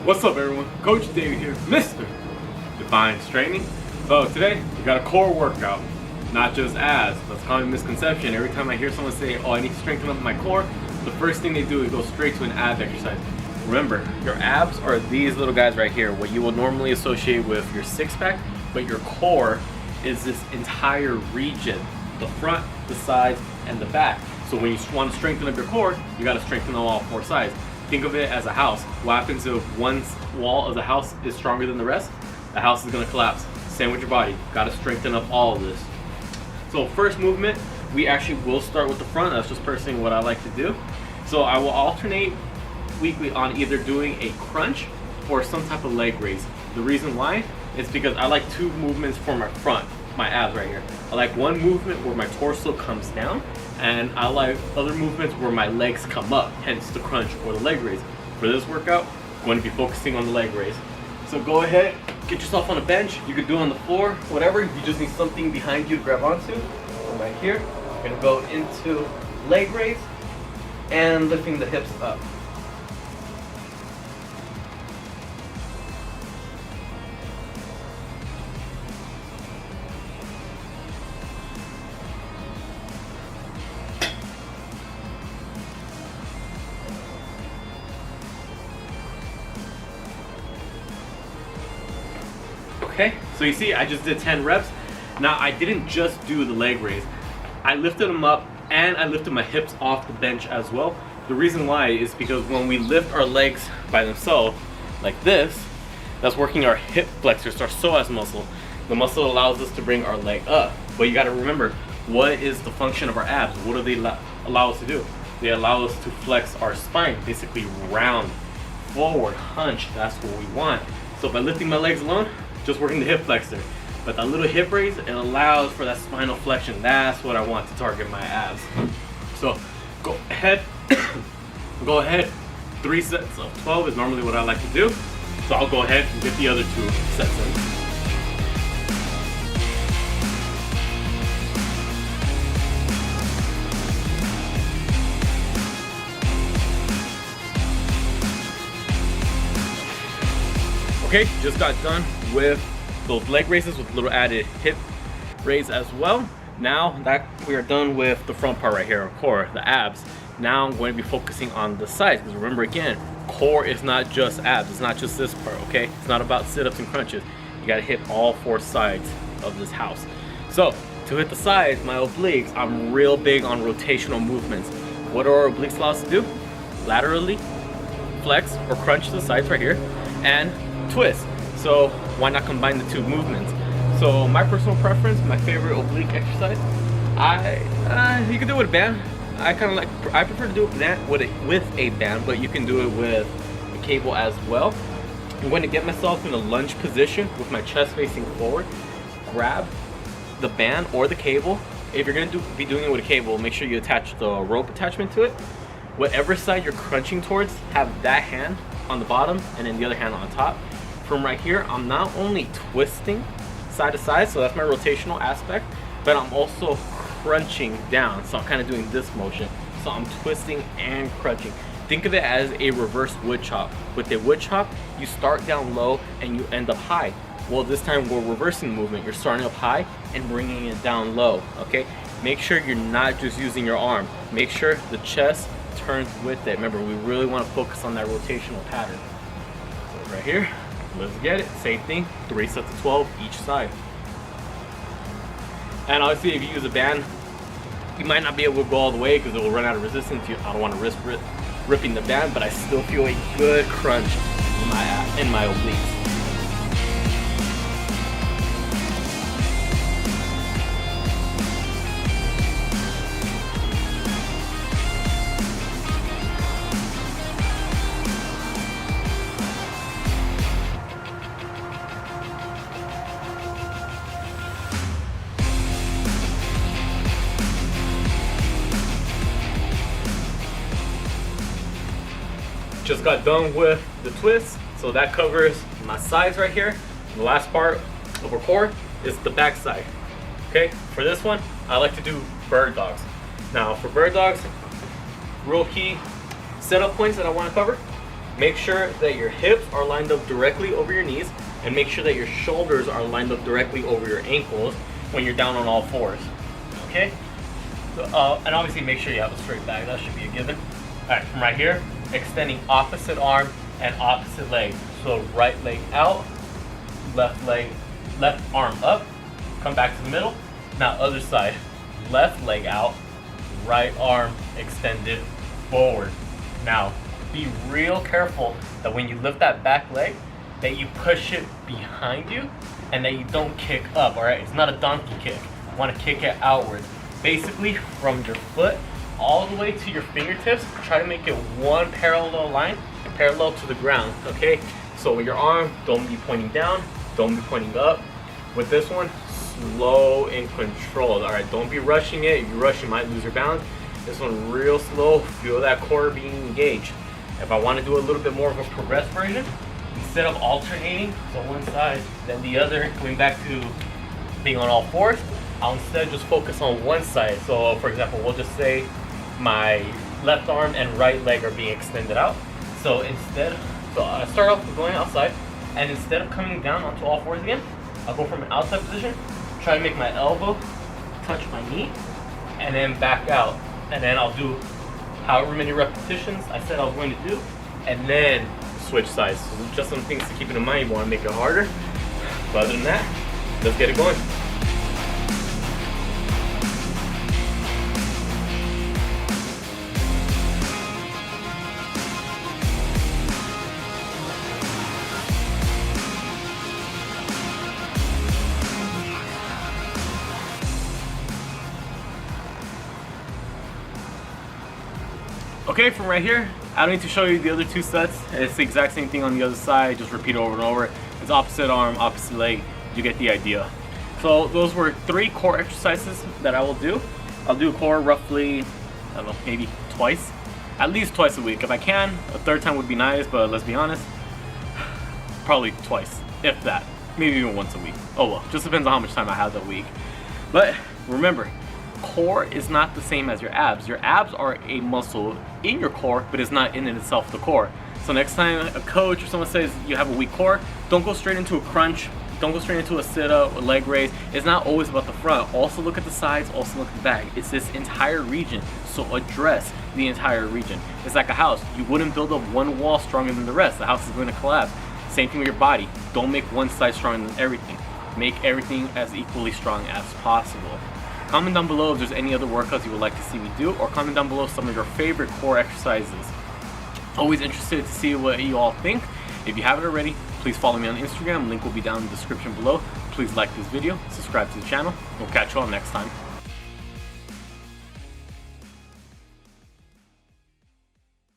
What's up everyone? Coach David here, Mr. Divine Training. So today, we got a core workout, not just abs. That's a common misconception. Every time I hear someone say, oh, I need to strengthen up my core, the first thing they do is go straight to an ab exercise. Remember, your abs are these little guys right here, what you will normally associate with your six-pack, but your core is this entire region, the front, the sides, and the back. So when you want to strengthen up your core, you got to strengthen on all four sides. Think of it as a house. What happens if one wall of the house is stronger than the rest? The house is going to collapse. Same with your body. Got to strengthen up all of this. So first movement, we actually will start with the front. That's just personally what I like to do. So I will alternate weekly on either doing a crunch or some type of leg raise. The reason why is because I like two movements for my front, my abs right here. I like one movement where my torso comes down, and I like other movements where my legs come up, hence the crunch or the leg raise. For this workout, I'm going to be focusing on the leg raise. So go ahead, get yourself on a bench. You could do it on the floor, whatever. You just need something behind you to grab onto. So right here, we're going to go into leg raise and lifting the hips up. Okay, so you see I just did 10 reps. Now I didn't just do the leg raise. I lifted them up and I lifted my hips off the bench as well. The reason why is because when we lift our legs by themselves, like this, that's working our hip flexors, our psoas muscle. The muscle allows us to bring our leg up. But you gotta remember, what is the function of our abs? What do they allow us to do? They allow us to flex our spine, basically round, forward, hunch. That's what we want. So by lifting my legs alone, just working the hip flexor, but that little hip raise, it allows for that spinal flexion. That's what I want to target my abs. So go ahead, 3 sets of 12 is normally what I like to do. So I'll go ahead and get the other 2 sets in. Okay, just got done with those leg raises with a little added hip raise as well. Now that we are done with the front part right here, our core, the abs, now I'm going to be focusing on the sides, because remember again, core is not just abs, it's not just this part, okay? It's not about sit-ups and crunches. You gotta hit all 4 sides of this house. So to hit the sides, my obliques, I'm real big on rotational movements. What do our obliques allow us to do? Laterally flex or crunch the sides right here and twist. So why not combine the 2 movements? So my personal preference, my favorite oblique exercise, you can do it with a band. I prefer to do it with a band, but you can do it with a cable as well. I'm going to get myself in a lunge position with my chest facing forward. Grab the band or the cable. If you're going to be doing it with a cable, make sure you attach the rope attachment to it. Whatever side you're crunching towards, have that hand on the bottom and then the other hand on top. From right here, I'm not only twisting side to side, so that's my rotational aspect, but I'm also crunching down. So I'm kind of doing this motion. So I'm twisting and crunching. Think of it as a reverse wood chop. With a wood chop, you start down low and you end up high. Well, this time we're reversing the movement. You're starting up high and bringing it down low, okay? Make sure you're not just using your arm. Make sure the chest turns with it. Remember, we really want to focus on that rotational pattern. So right here, let's get it. Same thing, 3 sets of 12 each side. And obviously if you use a band, you might not be able to go all the way because it will run out of resistance. I don't want to risk ripping the band, but I still feel a good crunch in my obliques. Just got done with the twist, so that covers my sides right here. The last part of our core is the back side. Okay, for this one, I like to do bird dogs. Now for bird dogs, real key setup points that I want to cover. Make sure that your hips are lined up directly over your knees, and make sure that your shoulders are lined up directly over your ankles when you're down on all fours. Okay? So, and obviously make sure you have a straight back. That should be a given. Alright, from right here, extending opposite arm and opposite leg. So right leg out, left arm up, come back to the middle. Now other side, left leg out, right arm extended forward. Now be real careful that when you lift that back leg, that you push it behind you and that you don't kick up. All right, it's not a donkey kick. You want to kick it outwards. Basically from your foot all the way to your fingertips, try to make it one parallel line, parallel to the ground. Okay, so with your arm, don't be pointing down, don't be pointing up. With this one, slow and controlled. All right, don't be rushing it. If you rush, you might lose your balance. This one real slow, feel that core being engaged. If I want to do a little bit more of a progressed version, instead of alternating, so one side, then the other, coming back to being on all fours, I'll instead just focus on one side. So for example, we'll just say my left arm and right leg are being extended out. So I start off with going outside, and instead of coming down onto all fours again, I'll go from an outside position, try to make my elbow touch my knee, and then back out. And then I'll do however many repetitions I said I was going to do, and then switch sides. So just some things to keep in mind. You want to make it harder, but other than that, let's get it going. Okay, from right here, I don't need to show you the other two sets. It's the exact same thing on the other side, just repeat over and over. It's opposite arm, opposite leg, you get the idea. So those were 3 core exercises that I will do. I'll do core roughly, I don't know, maybe twice, at least twice a week. If I can, a third time would be nice, but let's be honest, probably twice, if that, maybe even once a week. Oh well, just depends on how much time I have that week. But remember, core is not the same as your abs. Your abs are a muscle in your core, but it's not in itself the core. So next time a coach or someone says you have a weak core, don't go straight into a crunch, don't go straight into a sit-up or leg raise. It's not always about the front. Also look at the sides, also look at the back. It's this entire region, so address the entire region. It's like a house. You wouldn't build up one wall stronger than the rest. The house is going to collapse. Same thing with your body. Don't make one side stronger than everything. Make everything as equally strong as possible. Comment down below if there's any other workouts you would like to see me do, or comment down below some of your favorite core exercises. Always interested to see what you all think. If you haven't already, please follow me on Instagram. Link will be down in the description below. Please like this video, subscribe to the channel. We'll catch you all next time.